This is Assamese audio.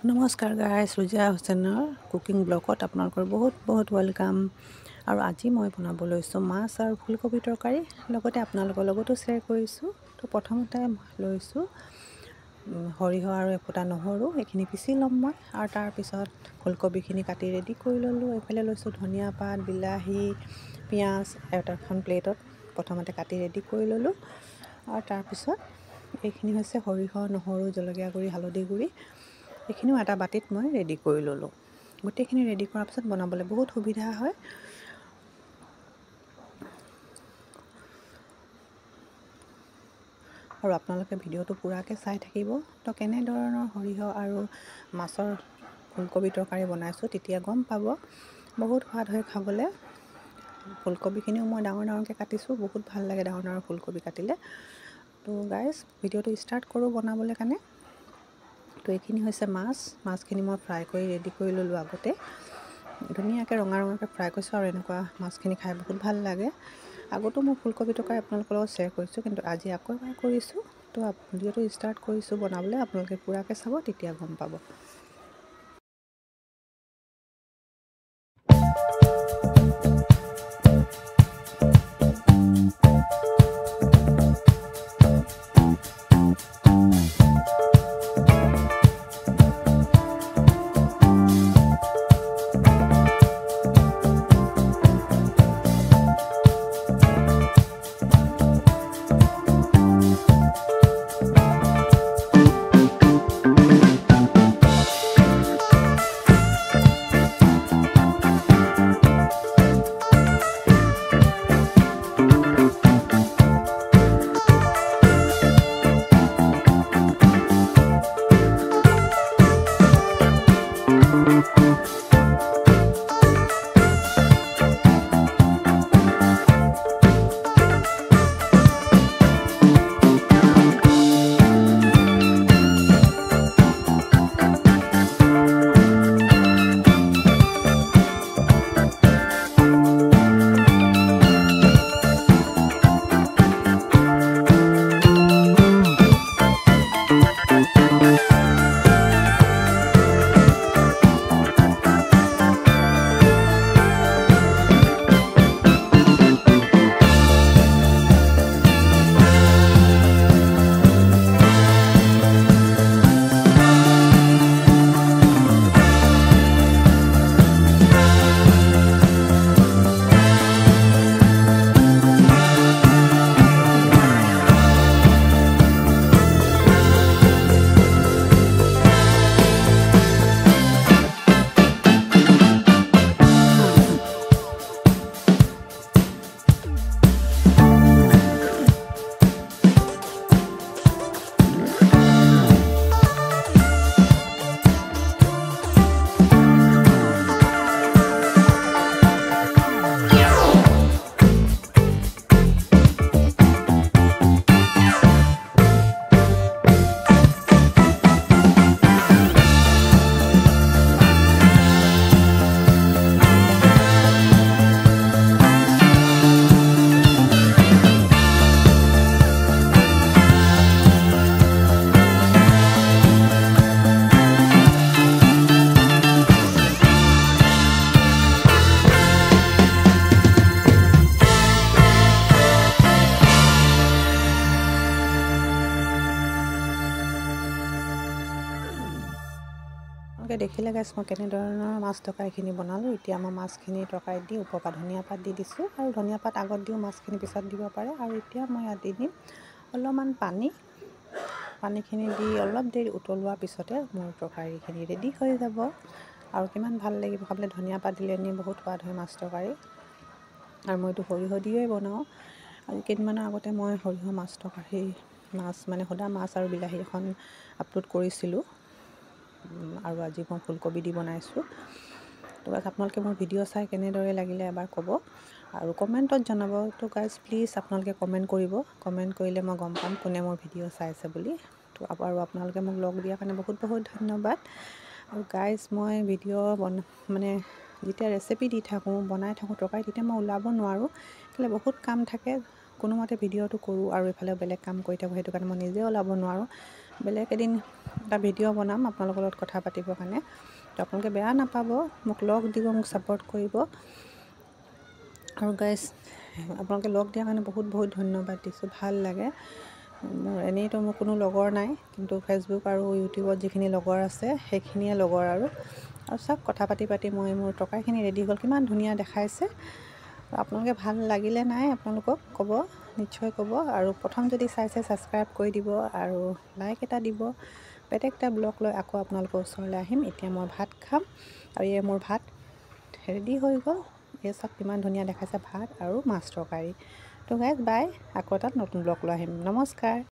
নমস্কাৰ গাইজ, ৰুজিয়া হুছেইনৰ কুকিং ব্লগত আপোনালোকৰ বহুত ৱেলকাম। আৰু আজি মই বনাব লৈছোঁ মাছ আৰু ফুলকবি তৰকাৰী, লগতে আপোনালোকৰ লগতো শ্বেয়াৰ কৰিছোঁ। তো প্ৰথমতে লৈছোঁ সৰিয়হ আৰু এফুটা নহৰু, এইখিনি পিচি ল'ম মই। আৰু তাৰপিছত ফুলকবিখিনি কাটি ৰেডি কৰি ল'লোঁ। এইফালে লৈছোঁ ধনিয়া পাত, বিলাহী, পিঁয়াজ এখন প্লেটত প্ৰথমতে কাটি ৰেডি কৰি ল'লোঁ। আৰু তাৰপিছত এইখিনি হৈছে সৰিয়হ, নহৰু, জলকীয়া গুড়ি, হালধি গুড়ি, এইখিনিও এটা বাতিত মই ৰেডি কৰি ল'লোঁ। গোটেইখিনি ৰেডি কৰাৰ পিছত বনাবলৈ বহুত সুবিধা হয়। আৰু আপোনালোকে ভিডিঅ'টো পূৰাকৈ চাই থাকিব। তো কেনেধৰণৰ সৰিয়হ আৰু মাছৰ ফুলকবি তৰকাৰী বনাইছোঁ তেতিয়া গম পাব। বহুত সোৱাদ হয় খাবলৈ। ফুলকবিখিনিও মই ডাঙৰকৈ কাটিছোঁ, বহুত ভাল লাগে ডাঙৰ ফুলকবি কাটিলে। তো গাইজ, ভিডিঅ'টো ষ্টাৰ্ট কৰোঁ বনাবলৈ কাৰণে। তো এইখিনি হৈছে মাছখিনি মই ফ্ৰাই কৰি ৰেডি কৰি ল'লোঁ আগতে। ধুনীয়াকৈ ৰঙাকৈ ফ্ৰাই কৰিছোঁ, আৰু এনেকুৱা মাছখিনি খাই বহুত ভাল লাগে। আগতো মই ফুলকবি তৰকাৰী আপোনালোকৰ লগত শ্বেয়াৰ কৰিছোঁ, কিন্তু আজি আকৌ এবাৰ কৰিছোঁ। তো ভিডিঅ'টো ষ্টাৰ্ট কৰিছোঁ বনাবলৈ, আপোনালোকে পূৰাকৈ চাব, তেতিয়া গম পাব। দেখিলে গাইছ, মই কেনেধৰণৰ মাছ তৰকাৰীখিনি বনালোঁ। এতিয়া মই মাছখিনি তৰকাৰীত দি ওপৰৰ পৰা ধনিয়া পাত দি দিছোঁ, আৰু ধনিয়া পাত আগত দিওঁ, মাছখিনি পিছত দিব পাৰে। আৰু এতিয়া মই ইয়াত দি দিম অলপমান পানীখিনি দি অলপ দেৰি উতলোৱাৰ পিছতে মোৰ তৰকাৰীখিনি ৰেডি হৈ যাব। আৰু কিমান ভাল লাগিব খাবলৈ, ধনিয়া পাত দিলে এনেই বহুত সোৱাদ হয় মাছ তৰকাৰী। আৰু মইতো সৰিয়হ দিয়েই বনাওঁ। আৰু কেইদিনমানৰ আগতে মই সৰিয়হ মাছ তৰকাৰী মানে সুদা মাছ আৰু বিলাহী এখন আপলোড কৰিছিলোঁ। আৰু আজি মই ফুলকবি দি বনাইছোঁ। তো গাইজ, আপোনালোকে মোৰ ভিডিঅ' চাই কেনেদৰে লাগিলে এবাৰ ক'ব, আৰু কমেণ্টত জনাব। তো গাইজ, প্লিজ আপোনালোকে কমেণ্ট কৰিব। কমেণ্ট কৰিলে মই গম পাম কোনে মোৰ ভিডিঅ' চাইছে বুলি। তো আৰু আপোনালোকে মোক লগ দিয়াৰ কাৰণে বহুত ধন্যবাদ। আৰু গাইজ, মই ভিডিঅ' মানে যেতিয়া ৰেচিপি দি থাকোঁ, বনাই থাকোঁ তৰকাৰী, তেতিয়া মই ওলাব নোৱাৰোঁ, কেলৈ বহুত কাম থাকে। কোনোমতে ভিডিঅ'টো কৰোঁ আৰু এইফালে বেলেগ কাম কৰি থাকোঁ, সেইটো কাৰণে মই নিজে ওলাব নোৱাৰোঁ। বেলেগ এদিন এটা ভিডিঅ' বনাম আপোনালোকৰ লগত কথা পাতিবৰ কাৰণে। তো আপোনালোকে বেয়া নাপাব, মোক লগ দিব, মোক ছাপোৰ্ট কৰিব। আৰু গাইজ আপোনালোকে লগ দিয়াৰ কাৰণে বহুত বহুত ধন্যবাদ দিছোঁ, ভাল লাগে। মোৰ এনেইতো মোৰ কোনো লগৰ নাই, কিন্তু ফেচবুক আৰু ইউটিউবত যিখিনি লগৰ আছে সেইখিনিয়ে লগৰ। আৰু চাওক কথা পাতি পাতি মই মোৰ তৰকাৰীখিনি ৰেডি হ'ল, কিমান ধুনীয়া দেখাইছে। আপোনালোকে ভাল লাগিলে নাই আপোনালোকক ক'ব, নিশ্চয় ক'ব। আৰু প্ৰথম যদি চাইছে ছাবস্ক্ৰাইব কৰি দিব আৰু লাইক এটা দিব। বেলেগ এটা ব্লগ লৈ আকৌ আপোনালোকৰ ওচৰলৈ আহিম। এতিয়া মই ভাত খাম আৰু এই মোৰ ভাত ৰেডি হৈ গ'ল। এই চাওক কিমান ধুনীয়া দেখাইছে, ভাত আৰু মাছ তৰকাৰী। তো গাইজ বাই, আকৌ এটা নতুন ব্লগ লৈ আহিম। নমস্কাৰ।